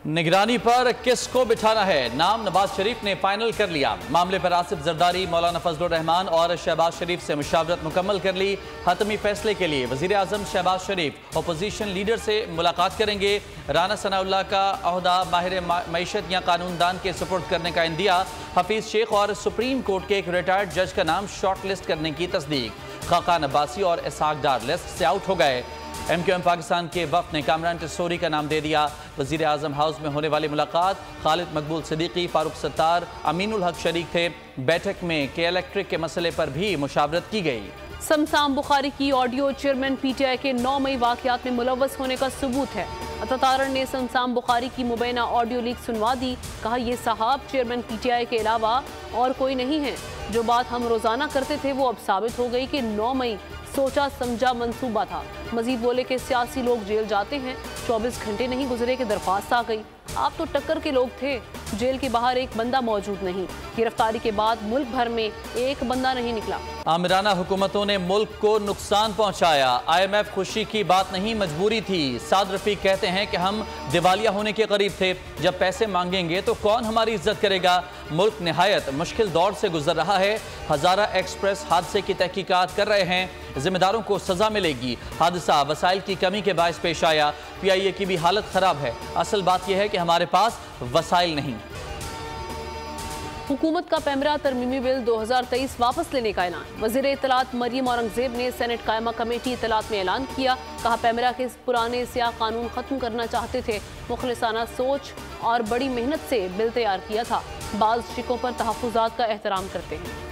निगरानी पर किसको बिठाना है, नाम नवाज शरीफ ने फाइनल कर लिया। मामले पर आसिफ जरदारी, मौलाना फजलुर रहमान और शहबाज शरीफ से मुशावरत मुकम्मल कर ली। हतमी फैसले के लिए वजीर आजम शहबाज शरीफ अपोजिशन लीडर से मुलाकात करेंगे। राना सनाउल्लाह का अहदा माहिर मईशत या कानूनदान के सुपुर्द करने का इंदिया। हफीज शेख और सुप्रीम कोर्ट के एक रिटायर्ड जज का नाम शॉर्ट लिस्ट करने की तस्दीक। खाकान अब्बासी और इसहाक डार लिस्ट से आउट हो गए। MQM पाकिस्तान के वफ्द ने कामरान टिसोरी का नाम दे दिया। वजीर आजम हाउस में होने वाली मुलाकात खालिद मकबूल सिद्दीकी, फारूक सत्तार, अमीनुल हक शरीक थे। बैठक में के इलेक्ट्रिक के मसले पर भी मुशावरत की गई। शमशाम बुखारी की ऑडियो चेयरमैन PTI के 9 मई वाकयात में मुलव्वस होने का सबूत है। अतातारन ने शमशाम बुखारी की मुबैना ऑडियो लीक सुनवा दी। कहा, ये साहब चेयरमैन PTI के अलावा और कोई नहीं है। जो बात हम रोजाना करते थे वो अब साबित हो गई कि 9 मई सोचा समझा मंसूबा था। मजीद बोले कि सियासी लोग जेल जाते हैं, 24 घंटे नहीं गुजरे कि दरख्वास्त आ गई। आप तो टक्कर के लोग थे, जेल के बाहर एक बंदा मौजूद नहीं। गिरफ्तारी के बाद मुल्क भर में एक बंदा नहीं निकला। आमिराना हुकूमतों ने मुल्क को नुकसान पहुंचाया। IMF खुशी की बात नहीं, मजबूरी थी। साद रफीक कहते हैं कि हम दिवालिया होने के करीब थे। जब पैसे मांगेंगे तो कौन हमारी इज्जत करेगा। मुल्क निहायत मुश्किल दौर से गुजर रहा है। हजारा एक्सप्रेस हादसे की तहकीकात कर रहे हैं, जिम्मेदारों को सजा मिलेगी। हादसा वसाइल की कमी के बायस पेश आया। PIA की भी हालत खराब है। असल बात यह है कि हमारे पास वसाइल नहीं। हुकूमत का पैमरा तरमीमी बिल 2023 वापस लेने का ऐलान। वज़ीर इत्तलात मरियम औरंगजेब ने सेनेट कायमा कमेटी इत्तलात में ऐलान किया। कहा, पैमरा के पुराने स्याह कानून खत्म करना चाहते थे। मुखलिसाना सोच और बड़ी मेहनत से बिल तैयार किया था। बाज़ शिकों पर तहफ़्फ़ुज़ात का एहतराम करते हैं।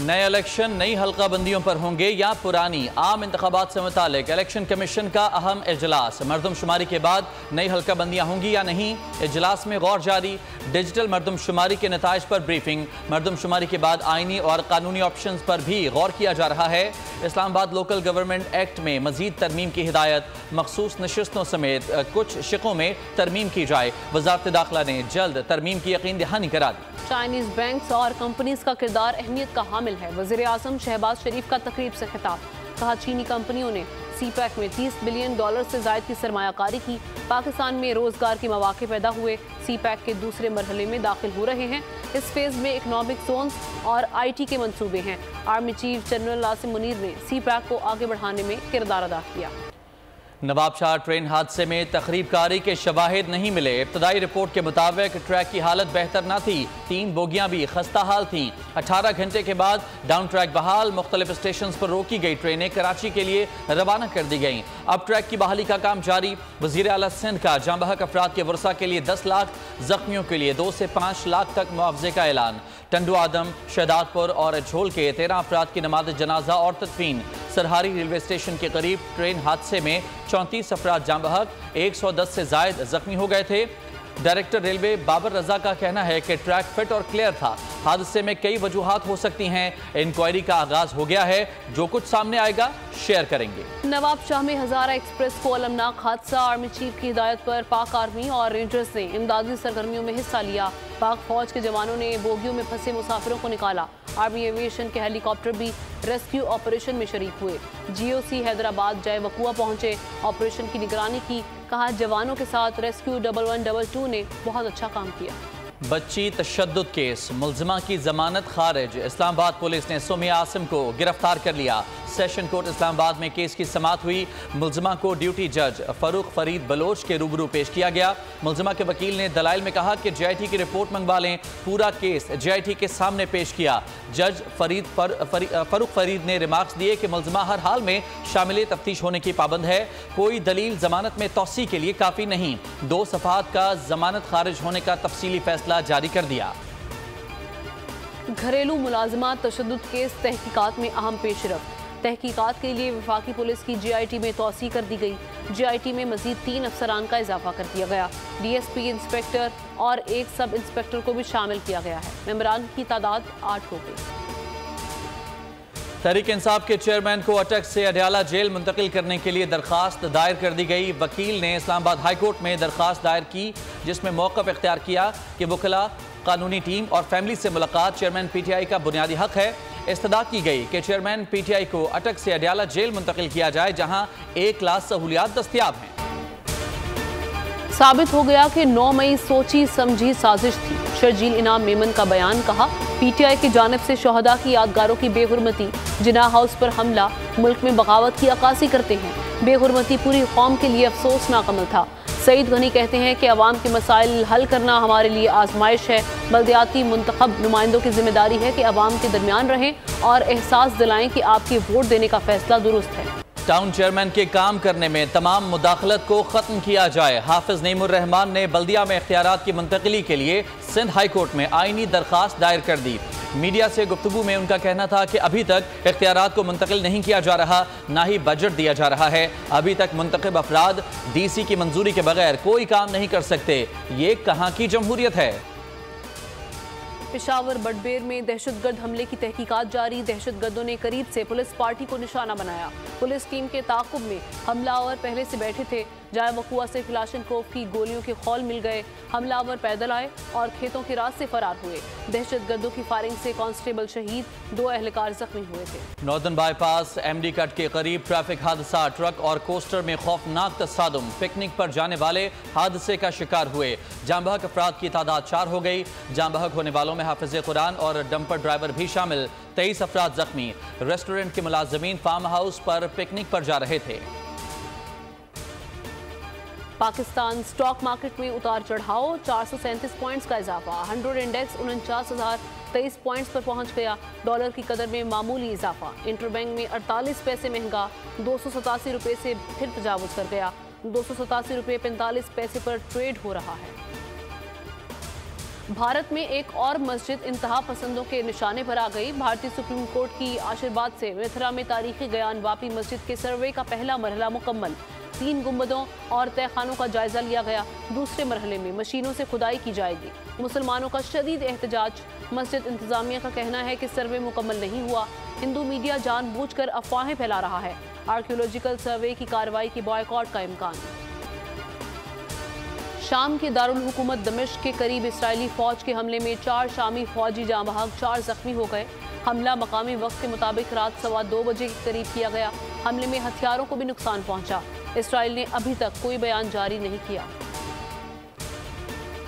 नए इलेक्शन नई हल्का बंदियों पर होंगे या पुरानी। आम इंतखाबात से मुतालिक इलेक्शन कमीशन का अहम इजलास। मरदमशुमारी के बाद नई हल्का बंदियाँ होंगी या नहीं, इजलास में गौर जारी। डिजिटल मरदमशुमारी के नताइज पर ब्रीफिंग। मरदमशुमारी के बाद आइनी और कानूनी ऑप्शन पर भी गौर किया जा रहा है। इस्लामाबाद लोकल गवर्नमेंट एक्ट में मजीद तरमीम की हिदायत। मखसूस नशिस्तों समेत कुछ शिकों में तरमीम की जाए। वजारत दाखिला ने जल्द तरमीम की यकीन दहानी करा दी। चाइनीज बैंक्स और कंपनीज का किरदार अहमियत का हामिल है। वज़ीर आज़म शहबाज शरीफ का तकरीब से खिताब। कहा, चीनी कंपनियों ने CPEC में $30 बिलियन से जायद की सरमायाकारी की। पाकिस्तान में रोजगार के मौके पैदा हुए। CPEC के दूसरे मरहले में दाखिल हो रहे हैं। इस फेज में इकनॉमिक जोन्स और IT के मंसूबे हैं। Army chief general Asim Munir ने CPEC को आगे बढ़ाने में किरदार अदा किया। नवाबशाह ट्रेन हादसे में तखरीबकारी के शवाहिद नहीं मिले। इब्तदाई रिपोर्ट के मुताबिक ट्रैक की हालत बेहतर न थी। 3 बोगियां भी खस्ता हाल थीं। 18 घंटे के बाद डाउन ट्रैक बहाल। मुख्तलिफ स्टेशन पर रोकी गई ट्रेनें कराची के लिए रवाना कर दी गईं। अब ट्रैक की बहाली का काम जारी। वज़ीर आला सिंध का जाँ बहक अफराद के वर्सा के लिए 10 लाख, जख्मियों के लिए 2 से 5 लाख तक मुआवजे का ऐलान। टंडू आदम, शहदादपुर और झोल के 13 अफराद की नमाज जनाजा और तदफीन। सरहारी रेलवे स्टेशन के करीब ट्रेन हादसे में 34 अफराद जाँ बहक, 110 से जायद जख्मी हो गए थे। डायरेक्टर रेलवे बाबर रजा का कहना है कि ट्रैक फिट और क्लियर था। हादसे में कई वजूहात हो सकती हैं। इंक्वायरी का आगाज हो गया है। जो कुछ सामने आएगा शेयर करेंगे। नवाब शाह में हजारा एक्सप्रेस को अलमनाक हादसा। आर्मी चीफ की हिदायत पर पाक आर्मी और रेंजर्स ने इमदादी सरगर्मियों में हिस्सा लिया। पाक फौज के जवानों ने बोगियों में फंसे मुसाफिरों को निकाला। आर्मी एविएशन के हेलीकॉप्टर भी रेस्क्यू ऑपरेशन में शरीक हुए। GOC हैदराबाद जाए वकुआ पहुंचे, ऑपरेशन की निगरानी की। कहा, जवानों के साथ रेस्क्यू 1122 ने बहुत अच्छा काम किया। बच्ची तशद्दुद केस, मुलजिमा की जमानत खारिज। इस्लामाबाद पुलिस ने सुमिया आसिम को गिरफ्तार कर लिया। सेशन कोर्ट इस्लामाबाद में केस की समाअत हुई। मुलजिमा को ड्यूटी जज फरूक फरीद बलोच के रूबरू पेश किया गया। मुलजिमा के वकील ने दलाइल में कहा कि JIT की रिपोर्ट मंगवा लें। पूरा केस JIT के सामने पेश किया। जज फरूक फरीद ने रिमार्क्स दिए कि मुलजिमा हर हाल में शामिल तफ्तीश होने की पाबंद है। कोई दलील जमानत में तौसी के लिए काफ़ी नहीं। 2 सफ़ात का जमानत खारिज होने का तफसीली फैसला जारी कर दिया। घरेलू मुलाजमा तशद्दुद केस तहकीकात में अहम पेशरफ्त। तहकीकात के लिए वफाकी पुलिस की JIT में तौसी कर दी गई। JIT में मजीद 3 अफसरान का इजाफा कर दिया गया। DSP इंस्पेक्टर और 1 सब इंस्पेक्टर को भी शामिल किया गया है। मेंबरान की तादाद 8 हो गई। तहरीक इंसाफ के चेयरमैन को अटक से अडयाला जेल मुंतकिल करने के लिए दरखास्त दायर कर दी गई। वकील ने इस्लामाबाद हाई कोर्ट में दरखास्त दायर की, जिसमें मौक़िफ़ इख्तियार किया कि वकला, कानूनी टीम और फैमिली से मुलाकात चेयरमैन PTI का बुनियादी हक है। इस्तदा की गई कि चेयरमैन PTI को अटक से अडयाला जेल मुंतकिल किया जाए, जहाँ 1 लाख सहूलियात दस्तियाब हैं। साबित हो गया कि 9 मई सोची समझी साजिश थी। शर्जील इनाम मेमन का बयान, कहा पीटीआई की जानिब से शहदा की यादगारों की बेहुरमती, जिन्ना हाउस पर हमला मुल्क में बगावत की अक्कासी करते हैं। बेहुरमती पूरी कौम के लिए अफसोसनाक अमल था। सईद गनी कहते हैं कि अवाम के मसाइल हल करना हमारे लिए आजमाइश है। बल्दियाती मुंतखब नुमाइंदों की जिम्मेदारी है कि अवाम के दरमियान रहें और एहसास दिलाएं कि आपके वोट देने का फैसला दुरुस्त है। टाउन चेयरमैन के काम करने में तमाम मुदाखलत को खत्म किया जाए। हाफिज नईमुर रहमान ने बल्दिया में इख्तियारात की मुंतकिली के लिए सिंध हाई कोर्ट में आईनी दरखास्त दायर कर दी। मीडिया से गुफ्तगू में उनका कहना था कि अभी तक इख्तियारात को मुंतकिल नहीं किया जा रहा, ना ही बजट दिया जा रहा है। अभी तक मुंतखब अफराद DC की मंजूरी के बगैर कोई काम नहीं कर सकते। ये कहाँ की जमहूरियत है। पेशावर बडबेर में दहशतगर्द हमले की तहकीकात जारी। दहशतगर्दों ने करीब से पुलिस पार्टी को निशाना बनाया। पुलिस टीम के ताक़ुब में हमलावर पहले से बैठे थे। जाए वक़ुआ से क्लाशनकोव की गोलियों के खौल मिल गए। हमलावर पैदल आए और खेतों के रास्ते फरार हुए। दहशतगर्दों की फायरिंग से कांस्टेबल शहीद, 2 एहलकार जख्मी हुए थे। नॉर्दर्न बाईपास MD कट के करीब ट्रैफिक हादसा, ट्रक और कोस्टर में खौफनाक तसादुम। पिकनिक पर जाने वाले हादसे का शिकार हुए। जाँ बहक अफराद की तादाद 4 हो गई। जाँ बहक होने वालों में हाफिज कुरान और डंपर ड्राइवर भी शामिल। 23 अफराद जख्मी। रेस्टोरेंट के मुलाजमीन फार्म हाउस पर पिकनिक पर जा रहे थे। पाकिस्तान स्टॉक मार्केट में उतार चढ़ाव, 437 पॉइंट्स का इजाफा। 100 इंडेक्स 49,023 पॉइंट्स पर पहुंच गया। डॉलर की कदर में मामूली इजाफा। इंटरबैंक में 48 पैसे महंगा, 287 रुपये से फिर तजावुज कर गया। 287 रुपये 45 पैसे पर ट्रेड हो रहा है। भारत में एक और मस्जिद इंतहा पसंदों के निशाने पर आ गई। भारतीय सुप्रीम कोर्ट की आशीर्वाद से मिथिला में तारीखी गयान वापी मस्जिद के सर्वे का पहला मरहला मुकम्मल। 3 गुंबदों और तहखानों का जायजा लिया गया। दूसरे मरहले में मशीनों से खुदाई की जाएगी। मुसलमानों का शदीद एहतजाज। मस्जिद इंतजामिया का कहना है कि सर्वे मुकम्मल नहीं हुआ। हिंदू मीडिया जानबूझकर अफवाहें फैला रहा है। आर्कियोलॉजिकल सर्वे की कार्रवाई की बॉयकॉट का इम्कान। शाम के दारुल हुकूमत दमिश्क के करीब इस्राएली फौज के हमले में 4 शामी फौजी जाँ बहक, 4 जख्मी हो गए। हमला मकामी वक्त के मुताबिक रात 2:15 बजे के करीब किया गया। हमले में हथियारों को भी नुकसान पहुंचा। इसराइल ने अभी तक कोई बयान जारी नहीं किया।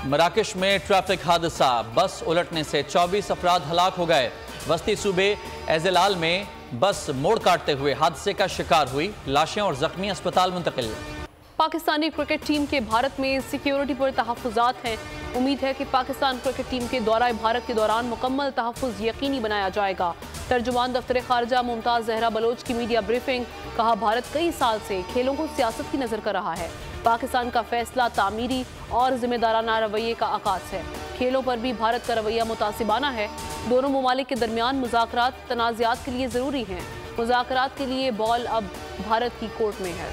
मराकश में ट्रैफिक हादसा, बस उलटने से 24 अफराद हलाक हो गए। वस्ती सूबे एज़लाल में बस मोड़ काटते हुए हादसे का शिकार हुई। लाशें और जख्मी अस्पताल मुंतकिल। पाकिस्तानी क्रिकेट टीम के भारत में सिक्योरिटी पर तहफ़्फ़ुज़ात हैं। उम्मीद है कि पाकिस्तान क्रिकेट टीम के दौरा भारत के दौरान मुकम्मल तहफ़्फ़ुज़ यकीनी बनाया जाएगा। तर्जुमान दफ्तर खारजा मुमताज़ जहरा बलोच की मीडिया ब्रीफिंग, कहा भारत कई साल से खेलों को सियासत की नज़र कर रहा है। पाकिस्तान का फैसला तामीरी और जिम्मेदाराना रवैये का आकाश है। खेलों पर भी भारत का रवैया मुतासिबाना है। दोनों ममालिक के दरमियान मुज़ाकरात तनाज़ात के लिए ज़रूरी हैं। मुज़ाकरात के लिए बॉल अब भारत की कोर्ट में है।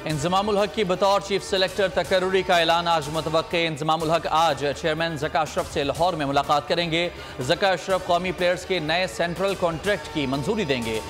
इंज़मामुल हक की बतौर चीफ सेलेक्टर तकर्रुरी का ऐलान आज मुतवक्के। इंज़मामुल हक आज चेयरमैन ज़का अशरफ से लाहौर में मुलाकात करेंगे। ज़का अशरफ कौमी प्लेयर्स के नए सेंट्रल कॉन्ट्रैक्ट की मंजूरी देंगे।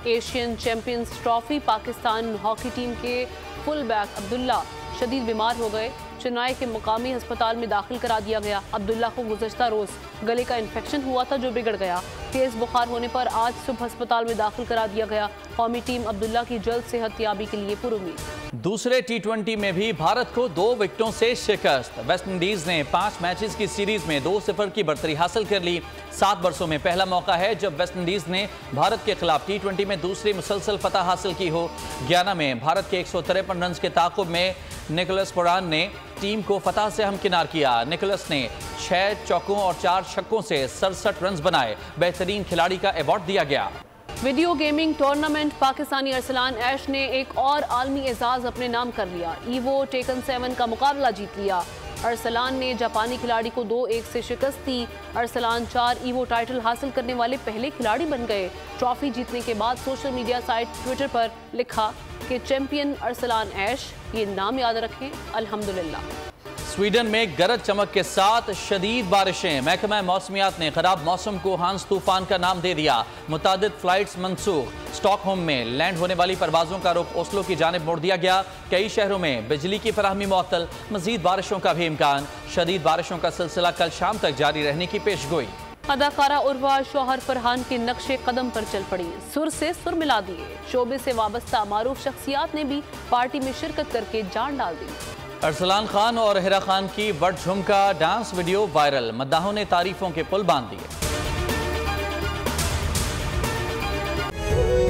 Asian champions trophy, Pakistan hockey team के फुल बैक अब्दुल्ला शदीद बीमार हो गए। चेन्नई के मुकामी अस्पताल में दाखिल करा दिया गया। अब्दुल्ला को गुज़श्ता रोज़ गले का इन्फेक्शन हुआ था जो बिगड़ गया। तेज़ बुखार होने पर आज सुबह अस्पताल में दाखिल करा दिया गया। कौमी टीम अब्दुल्ला की जल्द सेहतयाबी के लिए पुरुम्मीद। दूसरे T20 में भी भारत को 2 विकेटों से शिकस्त। वेस्ट इंडीज ने 5 मैचेस की सीरीज में 2-0 की बढ़तरी हासिल कर ली। 7 वर्षों में पहला मौका है जब वेस्ट इंडीज ने भारत के खिलाफ T20 में दूसरी मुसलसल फतह हासिल की हो। गयाना में भारत के 153 रन के ताकुब में निकोलस पुरान ने टीम को फतह से हमकिनार किया। निकोलस ने 6 चौकों और 4 छक्कों से 67 रन बनाए। बेहतरीन खिलाड़ी का अवार्ड दिया गया। Video gaming tournament, Pakistani Arslan Ash ने एक और आलमी एजाज अपने नाम कर लिया। ईवो टेकन 7 का मुकाबला जीत लिया। अरसलान ने जापानी खिलाड़ी को 2-1 से शिकस्त दी। अरसलान 4 ईवो टाइटल हासिल करने वाले पहले खिलाड़ी बन गए। ट्रॉफी जीतने के बाद सोशल मीडिया साइट ट्विटर पर लिखा कि चैंपियन अरसलान ऐश, ये नाम याद रखें, अल्हम्दुलिल्लाह। स्वीडन में गरज चमक के साथ शदीद बारिशें। महकमा मौसमियात ने खराब मौसम को हांस तूफान का नाम दे दिया। मुतादिद फ्लाइट्स मनसूख। स्टॉकहोम में लैंड होने वाली परवाजों का रुख ओस्लो की जानिब मोड़ दिया गया। कई शहरों में बिजली की फराहमी मुअत्तल। मजीद बारिशों का भी इम्कान। शदीद बारिशों का सिलसिला कल शाम तक जारी रहने की पेशगोई। अदाकारा उर्वा शौहर फरहान के नक्शे कदम पर चल पड़ी, सुर से सुर मिला दिए। शोबे से वाबस्ता मारूफ शख्सियात ने भी पार्टी में शिरकत करके जान डाल दी। अरसलान खान और हिरा खान की वट झुमका डांस वीडियो वायरल, मद्दाहों ने तारीफों के पुल बांध दिए।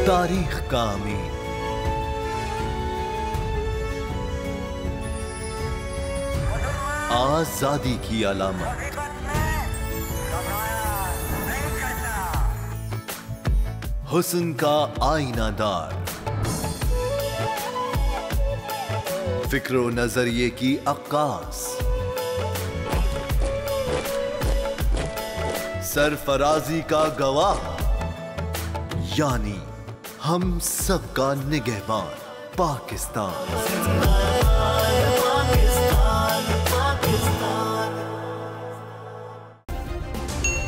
तारीख का अमीर आजादी की अलामत, हुस्न का आईनादार, फिक्र व नजरिए की अक्कास, सरफराजी का गवाह, यानी हम सबका निगहबान पाकिस्तान।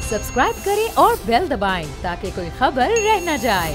सब्सक्राइब करें और बेल दबाएं ताकि कोई खबर रह न जाए।